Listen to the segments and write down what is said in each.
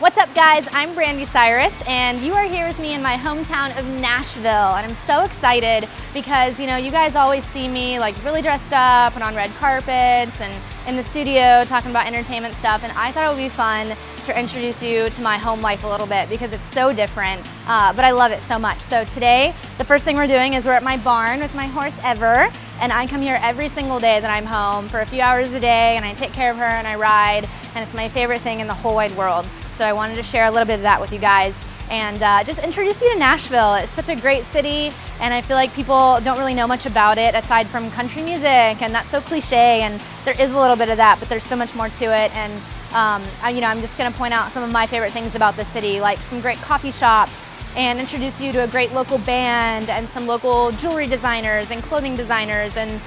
What's up guys, I'm Brandi Cyrus and you are here with me in my hometown of Nashville, and I'm so excited because you guys always see me like really dressed up and on red carpets and in the studio talking about entertainment stuff, and I thought it would be fun to introduce you to my home life a little bit because it's so different, but I love it so much. So today, the first thing we're doing is we're at my barn with my horse Ever, and I come here every single day that I'm home for a few hours a day, and I take care of her and I ride, and it's my favorite thing in the whole wide world. So I wanted to share a little bit of that with you guys and just introduce you to Nashville. It's such a great city, and I feel like people don't really know much about it aside from country music, and that's so cliche, and there is a little bit of that, but there's so much more to it. And I'm just going to point out some of my favorite things about the city, like some great coffee shops, and introduce you to a great local band and some local jewelry designers and clothing designers, and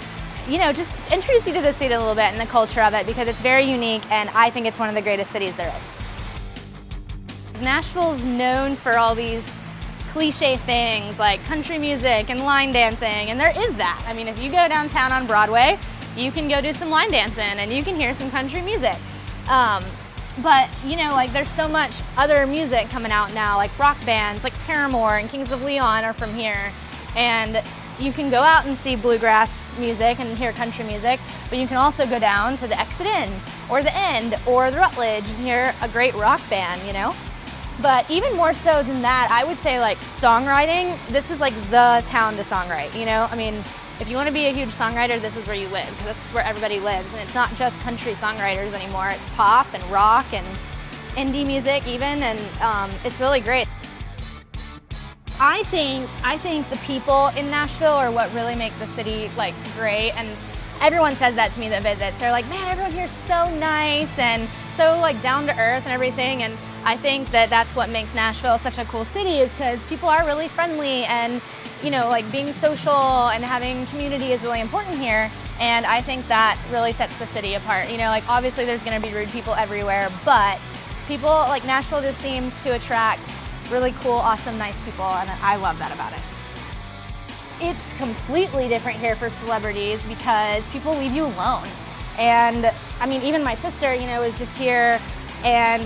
just introduce you to the city a little bit and the culture of it because it's very unique, and I think it's one of the greatest cities there is. Nashville's known for all these cliche things like country music and line dancing, and there is that. I mean, if you go downtown on Broadway, you can go do some line dancing and you can hear some country music. But there's so much other music coming out now, like rock bands like Paramore and Kings of Leon are from here, and you can go out and see bluegrass music and hear country music, but you can also go down to the Exit Inn or the End or the Rutledge and hear a great rock band, But even more so than that, I would say like songwriting, this is like the town to songwrite, I mean, if you want to be a huge songwriter, this is where you live, because this is where everybody lives, and it's not just country songwriters anymore, it's pop and rock and indie music even, and it's really great. I think the people in Nashville are what really make the city like great, and everyone says that to me that visits. They're like, man, everyone here's so nice and so like down to earth and everything, and I think that that's what makes Nashville such a cool city, is because people are really friendly, and like being social and having community is really important here, and I think that really sets the city apart. Like obviously there's going to be rude people everywhere, but people like Nashville just seems to attract really cool, awesome, nice people, and I love that about it. It's completely different here for celebrities because people leave you alone. And I mean, even my sister, was just here and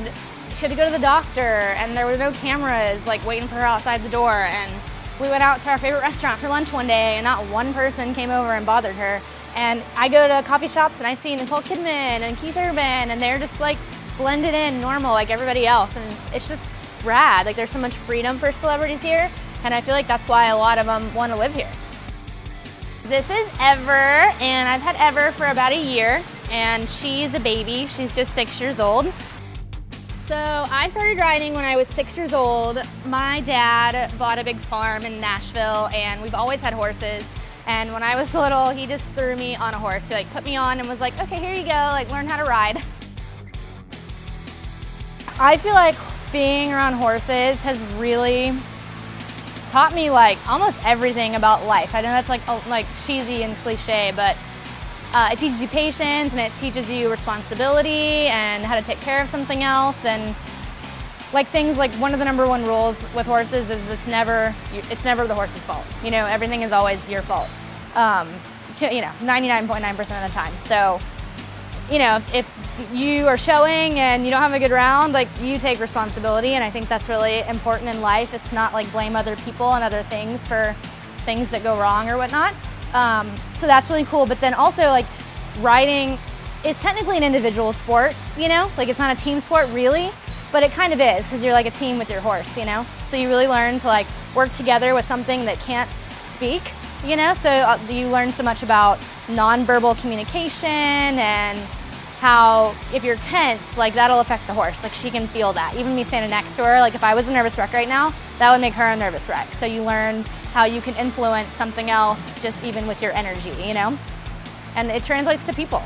she had to go to the doctor, and there were no cameras like waiting for her outside the door, and we went out to our favorite restaurant for lunch one day and not one person came over and bothered her. And I go to coffee shops and I see Nicole Kidman and Keith Urban, and they're just like blended in normal like everybody else, and it's just rad. Like there's so much freedom for celebrities here, and I feel like that's why a lot of them want to live here. This is Ever, and I've had Ever for about a year, and she's a baby. She's just 6 years old. So I started riding when I was 6 years old. My dad bought a big farm in Nashville, and we've always had horses. And when I was little, he just threw me on a horse. He like put me on and was like, okay, here you go, like learn how to ride. I feel like being around horses has really taught me like almost everything about life. I know that's like cheesy and cliche, but it teaches you patience, and it teaches you responsibility and how to take care of something else, and like things like one of the #1 rules with horses is it's never the horse's fault. Everything is always your fault. 99.9% of the time. So if you are showing and you don't have a good round, like you take responsibility, and I think that's really important in life, is to not like blame other people and other things for things that go wrong or whatnot. So that's really cool, but then also like riding is technically an individual sport, like it's not a team sport really, but it kind of is because you're like a team with your horse, so you really learn to like work together with something that can't speak, so you learn so much about nonverbal communication and how if you're tense, like that'll affect the horse, like she can feel that. Even me standing next to her, like if I was a nervous wreck right now, that would make her a nervous wreck. So you learn how you can influence something else just even with your energy, and it translates to people.